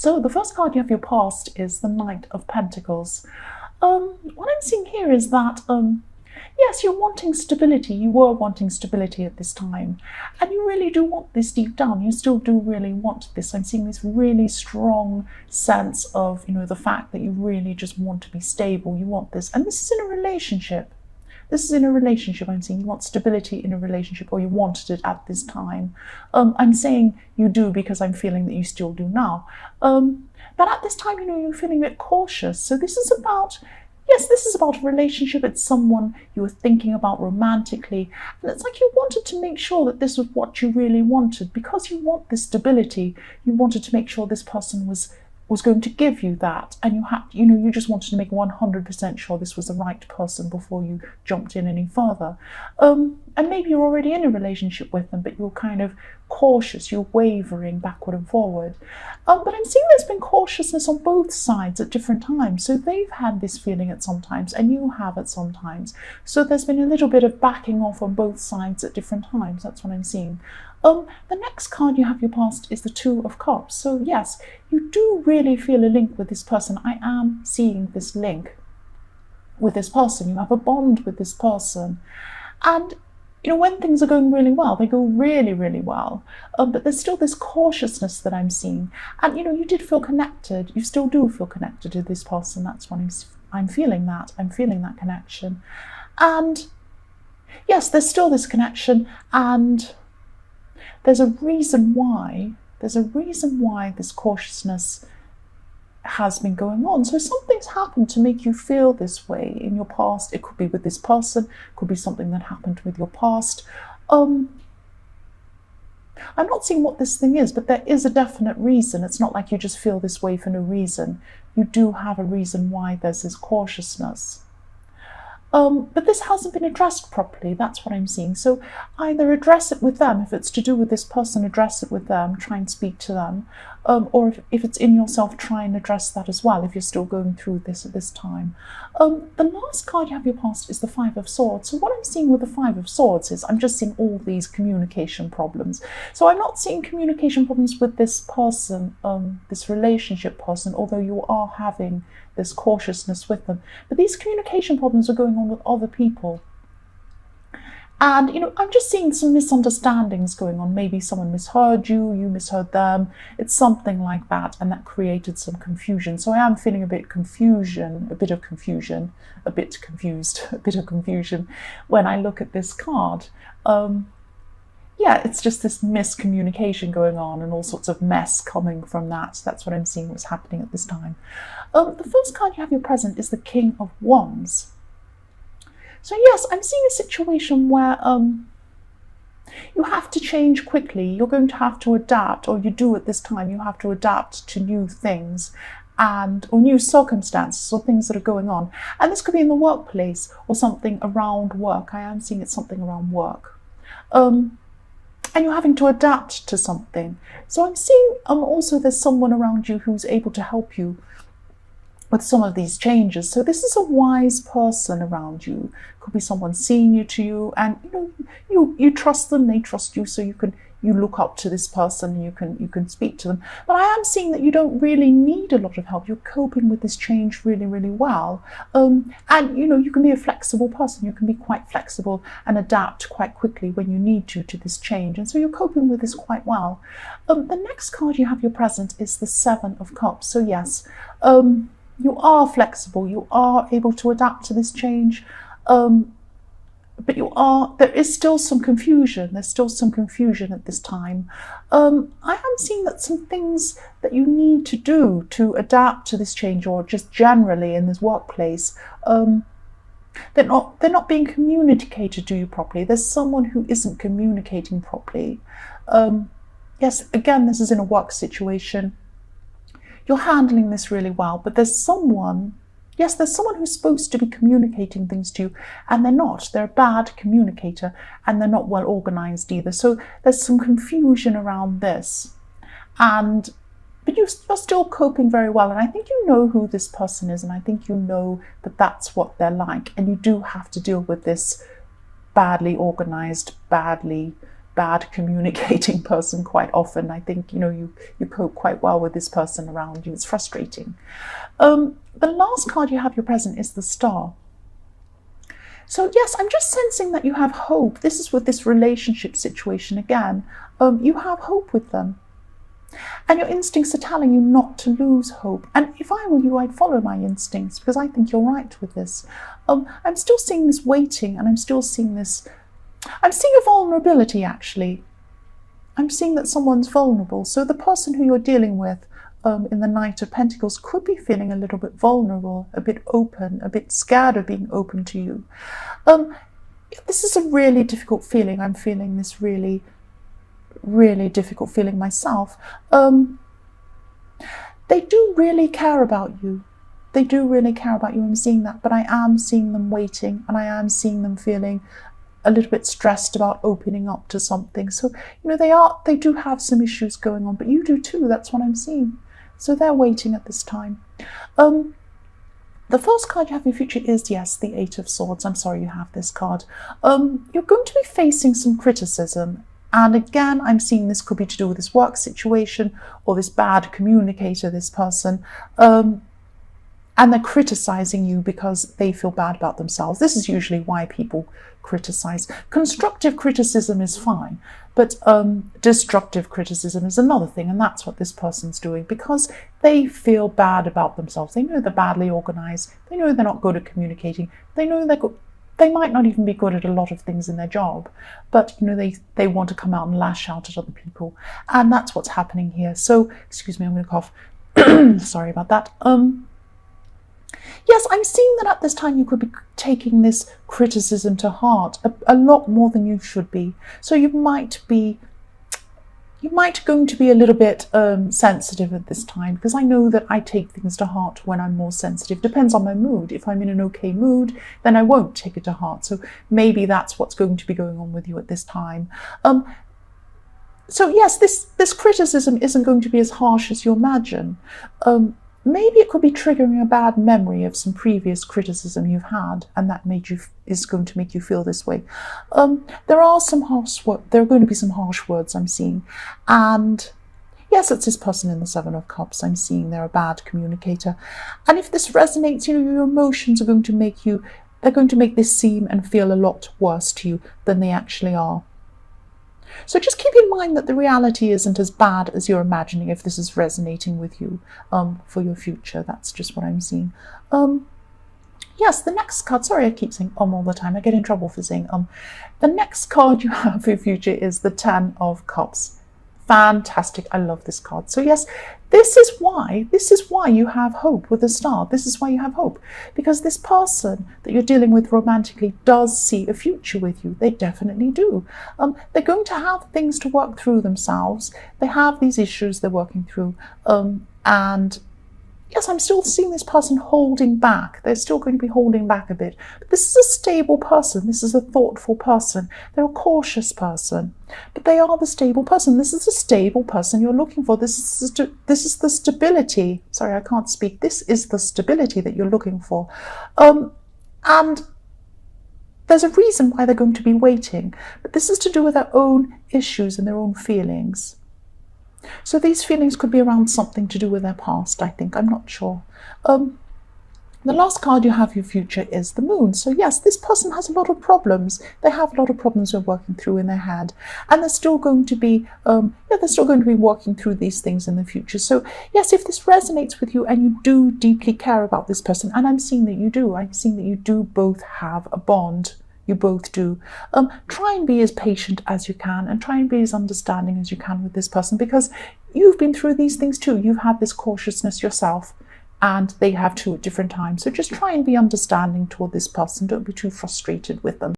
So the first card you have your past is the Knight of Pentacles. What I'm seeing here is that yes, you're wanting stability. You were wanting stability at this time, and you really do want this deep down. You still do really want this. I'm seeing this really strong sense of, the fact that you really just want to be stable. You want this, and this is in a relationship. This is in a relationship. I'm saying you want stability in a relationship, or you wanted it at this time. I'm saying you do because I'm feeling that you still do now. But at this time, you're feeling a bit cautious. So this is about, yes, this is about a relationship. It's someone you were thinking about romantically. And it's like you wanted to make sure that this was what you really wanted. Because you want this stability, you wanted to make sure this person was going to give you that, and you just wanted to make 100% sure this was the right person before you jumped in any further. And maybe you're already in a relationship with them, but you're kind of cautious, you're wavering backward and forward. But I'm seeing there's been cautiousness on both sides at different times. So they've had this feeling at some times, and you have at some times. So there's been a little bit of backing off on both sides at different times. That's what I'm seeing. The next card you have your past is the Two of Cups. So yes, you do really feel a link with this person. I am seeing this link with this person. You have a bond with this person. And when things are going really well, they go really, really well. But there's still this cautiousness that I'm seeing. And, you did feel connected. You still do feel connected to this person. That's what I'm feeling that. I'm feeling that connection. And yes, there's still this connection. And there's a reason why this cautiousness has been going on. So something's happened to make you feel this way in your past. It could be with this person, it could be something that happened with your past. I'm not seeing what this thing is, but there is a definite reason. It's not like you just feel this way for no reason. You do have a reason why there's this cautiousness. But this hasn't been addressed properly. That's what I'm seeing. So either address it with them. If it's to do with this person, address it with them. Try and speak to them. Or if it's in yourself, try and address that as well, if you're still going through this at this time. The last card you have your past is the Five of Swords. So what I'm seeing with the Five of Swords is I'm just seeing all these communication problems. So I'm not seeing communication problems with this person, this relationship person, although you are having this cautiousness with them. But these communication problems are going on with other people. And, I'm just seeing some misunderstandings going on. Maybe someone misheard you, you misheard them. It's something like that, and that created some confusion. So I am feeling a bit of confusion when I look at this card. Yeah, it's just this miscommunication going on and all sorts of mess coming from that. So that's what I'm seeing what's happening at this time. The first card you have your present is the King of Wands. So yes, I'm seeing a situation where you have to change quickly. You're going to have to adapt, or you do at this time. You have to adapt to new things or new circumstances or things that are going on. And this could be in the workplace or something around work. I am seeing it's something around work. And you're having to adapt to something. So I'm seeing also there's someone around you who's able to help you with some of these changes. So this is a wise person around you. Could be someone senior to you, and you trust them, they trust you, so you look up to this person, and you can speak to them. But I am seeing that you don't really need a lot of help. You're coping with this change really, really well. And you can be a flexible person. You can be quite flexible and adapt quite quickly when you need to this change. And so you're coping with this quite well. The next card you have your present is the Seven of Cups. So yes, you are flexible. You are able to adapt to this change. But there is still some confusion. There's still some confusion at this time. I am seeing that some things that you need to do to adapt to this change, or just generally in this workplace, they're not being communicated to you properly. There's someone who isn't communicating properly. Yes, again, this is in a work situation. You're handling this really well, but there's someone who's supposed to be communicating things to you, and they're not. They're a bad communicator, and they're not well organized either. So there's some confusion around this. But you're still coping very well, and I think you know who this person is, and I think you know that that's what they're like, and you do have to deal with this badly organized, badly bad communicating person quite often. I think, you cope quite well with this person around you. It's frustrating. The last card you have, your present, is the Star. So yes, I'm just sensing that you have hope. This is with this relationship situation again. You have hope with them. And your instincts are telling you not to lose hope. And if I were you, I'd follow my instincts, because I think you're right with this. I'm still seeing this waiting, and I'm still seeing this. I'm seeing a vulnerability, actually. I'm seeing that someone's vulnerable. So the person who you're dealing with in the Knight of Pentacles could be feeling a little bit vulnerable, a bit open, a bit scared of being open to you. This is a really difficult feeling. I'm feeling this really, really difficult feeling myself. They do really care about you. They do really care about you. I'm seeing that, but I am seeing them waiting, and I am seeing them feeling a little bit stressed about opening up to something. So, they do have some issues going on, but you do too. That's what I'm seeing. So they're waiting at this time. The first card you have in your future is, yes, the Eight of Swords. I'm sorry you have this card. You're going to be facing some criticism. And again, I'm seeing this could be to do with this work situation or this bad communicator, this person. And they're criticizing you because they feel bad about themselves. This is usually why people criticize. Constructive criticism is fine, but destructive criticism is another thing, and that's what this person's doing because they feel bad about themselves. They know they're badly organized. They know they're not good at communicating. They know they might not even be good at a lot of things in their job, but they want to come out and lash out at other people, and that's what's happening here. So, excuse me, I'm going to cough. Sorry about that. Yes, I'm seeing that at this time you could be taking this criticism to heart a lot more than you should be. So you might going to be a little bit sensitive at this time, because I know that I take things to heart when I'm more sensitive. Depends on my mood. If I'm in an okay mood, then I won't take it to heart. So maybe that's what's going to be going on with you at this time. So yes, this criticism isn't going to be as harsh as you imagine. Maybe it could be triggering a bad memory of some previous criticism you've had, and that is going to make you feel this way. There are going to be some harsh words I'm seeing, and yes, it's this person in the Seven of Cups. I'm seeing they're a bad communicator, and if this resonates, your emotions are going to make this seem and feel a lot worse to you than they actually are. So just keep in mind that the reality isn't as bad as you're imagining if this is resonating with you for your future. That's just what I'm seeing. Yes, the next card, sorry I keep saying all the time, I get in trouble for saying the next card you have for your future is the Ten of Cups. Fantastic, I love this card. So yes, this is why you have hope with the Star. This is why you have hope, because this person that you're dealing with romantically does see a future with you. They definitely do. They're going to have things to work through themselves. They have these issues they're working through, and yes, I'm still seeing this person holding back. They're still going to be holding back a bit. But this is a stable person. This is a thoughtful person. They're a cautious person. But they are the stable person. This is the stable person you're looking for. This is the stability. Sorry, I can't speak. This is the stability that you're looking for. And there's a reason why they're going to be waiting. But this is to do with their own issues and their own feelings. So these feelings could be around something to do with their past, I think. I'm not sure. The last card you have for your future is the Moon. So yes, this person has a lot of problems. They have a lot of problems they're working through in their head. And they're still going to be, working through these things in the future. So yes, if this resonates with you and you do deeply care about this person, and I'm seeing that you do, I'm seeing that you do both have a bond. You both do. Try and be as patient as you can, and try and be as understanding as you can with this person, because you've been through these things too. You've had this cautiousness yourself, and they have too at different times. So just try and be understanding toward this person. Don't be too frustrated with them.